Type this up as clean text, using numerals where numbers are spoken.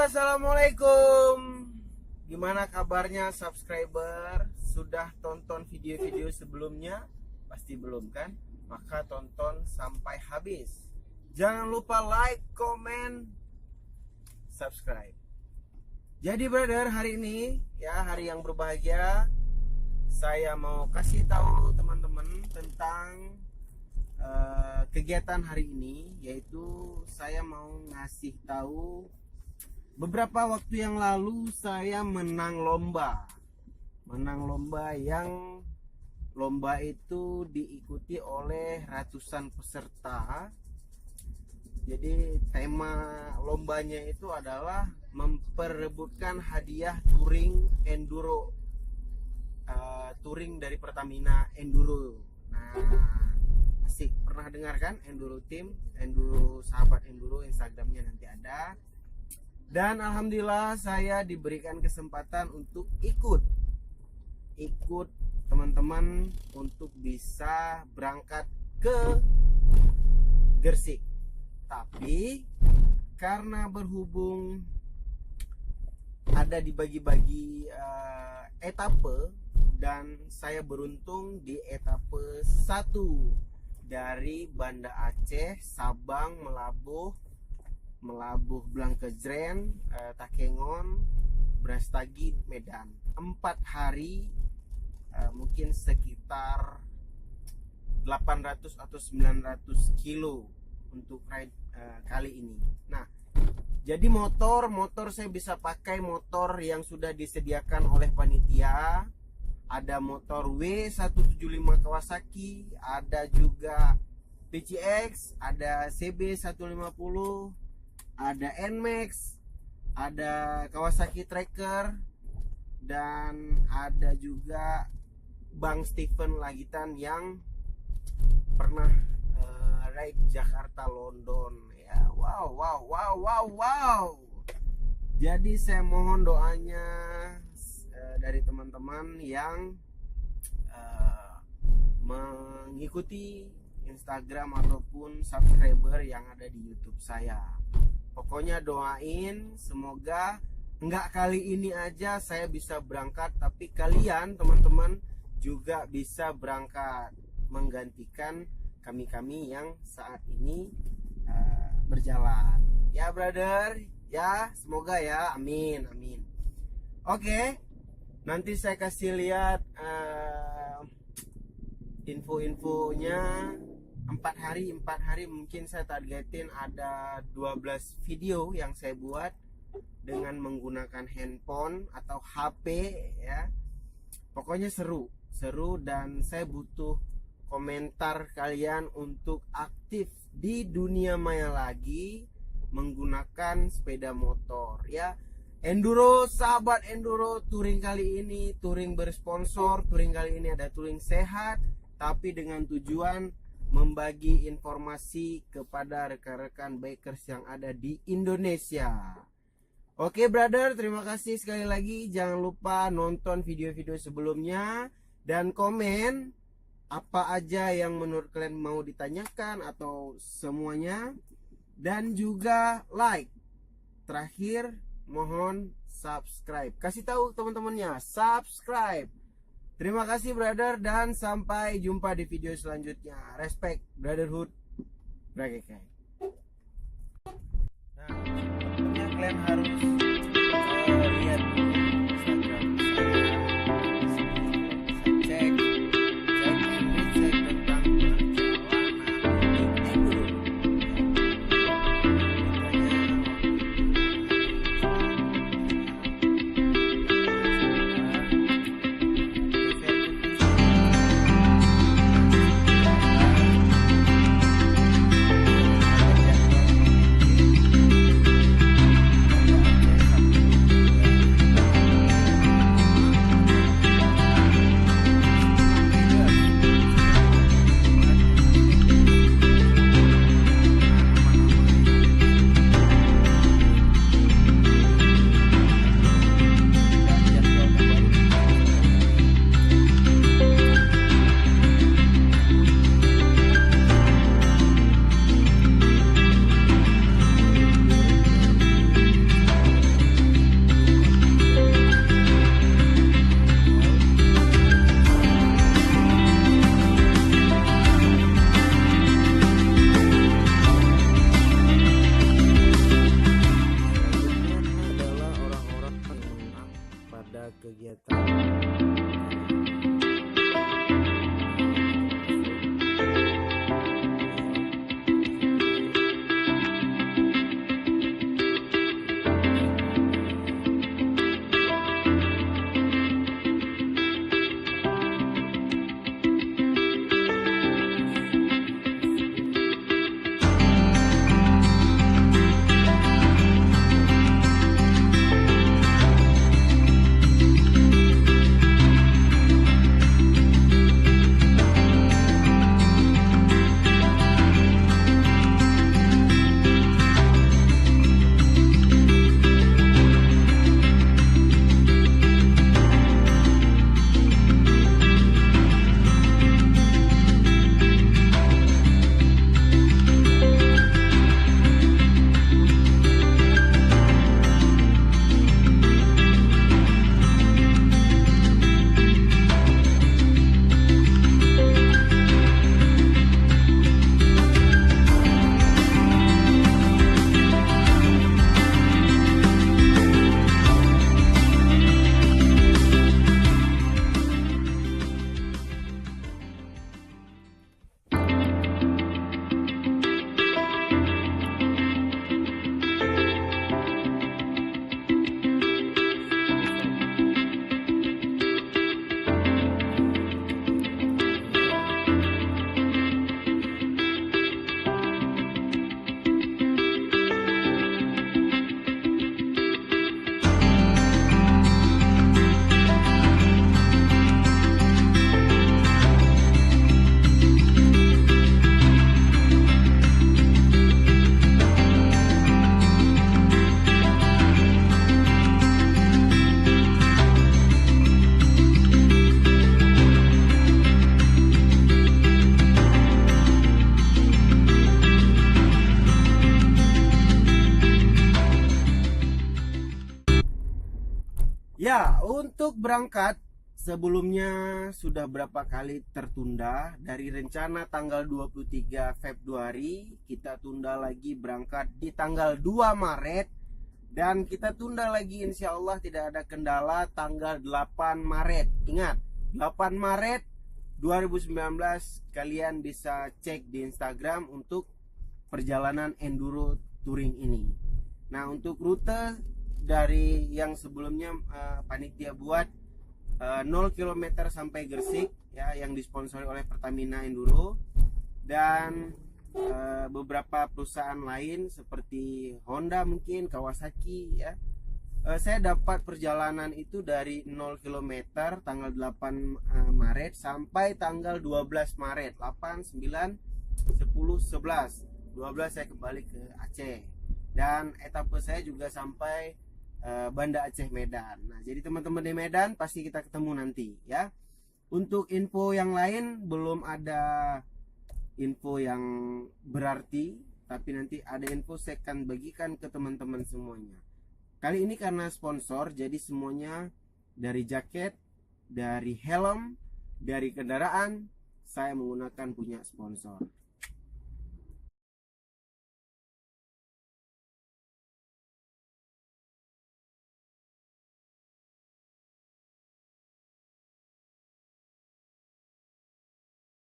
Assalamualaikum. Gimana kabarnya subscriber? Sudah tonton video-video sebelumnya? Pasti belum kan? Maka tonton sampai habis. Jangan lupa like, komen, subscribe. Jadi brother, hari ini ya hari yang berbahagia. Saya mau kasih tahu teman-teman tentang kegiatan hari ini, yaitu saya mau ngasih tahu beberapa waktu yang lalu saya menang lomba yang lomba itu diikuti oleh ratusan peserta. Jadi tema lombanya itu adalah memperebutkan hadiah touring enduro, touring dari Pertamina Enduro. Nah, asik, pernah dengar kan Enduro Team, Enduro Sahabat Enduro, Instagramnya nanti ada. Dan alhamdulillah saya diberikan kesempatan untuk ikut teman-teman untuk bisa berangkat ke Gersik. Tapi karena berhubung ada dibagi-bagi etape, dan saya beruntung di etape 1 dari Banda Aceh, Sabang, Melabuh, Blangkejren, Takengon, Brastagi, Medan. 4 hari, mungkin sekitar 800 atau 900 kilo untuk ride kali ini. Nah, jadi motor saya bisa pakai motor yang sudah disediakan oleh panitia. Ada motor W175 Kawasaki, ada juga PCX, ada CB150, ada NMAX, ada Kawasaki Tracker, dan ada juga Bang Stephen Lagitan yang pernah ride Jakarta London ya. Wow. Jadi saya mohon doanya dari teman-teman yang mengikuti Instagram ataupun subscriber yang ada di YouTube saya. Pokoknya doain semoga enggak kali ini aja saya bisa berangkat, tapi kalian teman-teman juga bisa berangkat menggantikan kami-kami yang saat ini berjalan. Ya brother, ya semoga ya, amin. Oke. Nanti saya kasih lihat info-infonya. 4 hari mungkin saya targetin ada 12 video yang saya buat dengan menggunakan handphone atau HP ya. Pokoknya seru dan saya butuh komentar kalian untuk aktif di dunia maya lagi menggunakan sepeda motor ya. Enduro, sahabat enduro, touring kali ini touring bersponsor. Touring kali ini ada touring sehat, tapi dengan tujuan membagi informasi kepada rekan-rekan bikers yang ada di Indonesia. Oke brother, terima kasih sekali lagi. Jangan lupa nonton video-video sebelumnya dan komen apa aja yang menurut kalian mau ditanyakan atau semuanya, dan juga like. Terakhir, mohon subscribe. Kasih tahu teman-temannya subscribe. Terima kasih brother, dan sampai jumpa di video selanjutnya. Respect, brotherhood, bragekai. Nah, tentunya kalian harus lihat Instagram saya. Cek and recheck tentang perjalanan enduro. Ya, untuk berangkat sebelumnya sudah berapa kali tertunda. Dari rencana tanggal 23 Februari kita tunda lagi berangkat di tanggal 2 Maret. Dan kita tunda lagi, insya Allah tidak ada kendala, tanggal 8 Maret. Ingat, 8 Maret 2019 kalian bisa cek di Instagram untuk perjalanan enduro touring ini. Nah, untuk rute dari yang sebelumnya panitia buat 0 km sampai Gresik ya, yang disponsori oleh Pertamina Enduro, dan beberapa perusahaan lain seperti Honda, mungkin Kawasaki ya. Saya dapat perjalanan itu dari 0 km tanggal 8 Maret sampai tanggal 12 Maret. 8, 9, 10, 11, 12 saya kembali ke Aceh. Dan etapa saya juga sampai Banda Aceh Medan. Nah, jadi teman-teman di Medan pasti kita ketemu nanti ya. Untuk info yang lain belum ada info yang berarti, tapi nanti ada info saya akan bagikan ke teman-teman semuanya. Kali ini karena sponsor, jadi semuanya dari jaket, dari helm, dari kendaraan saya menggunakan punya sponsor.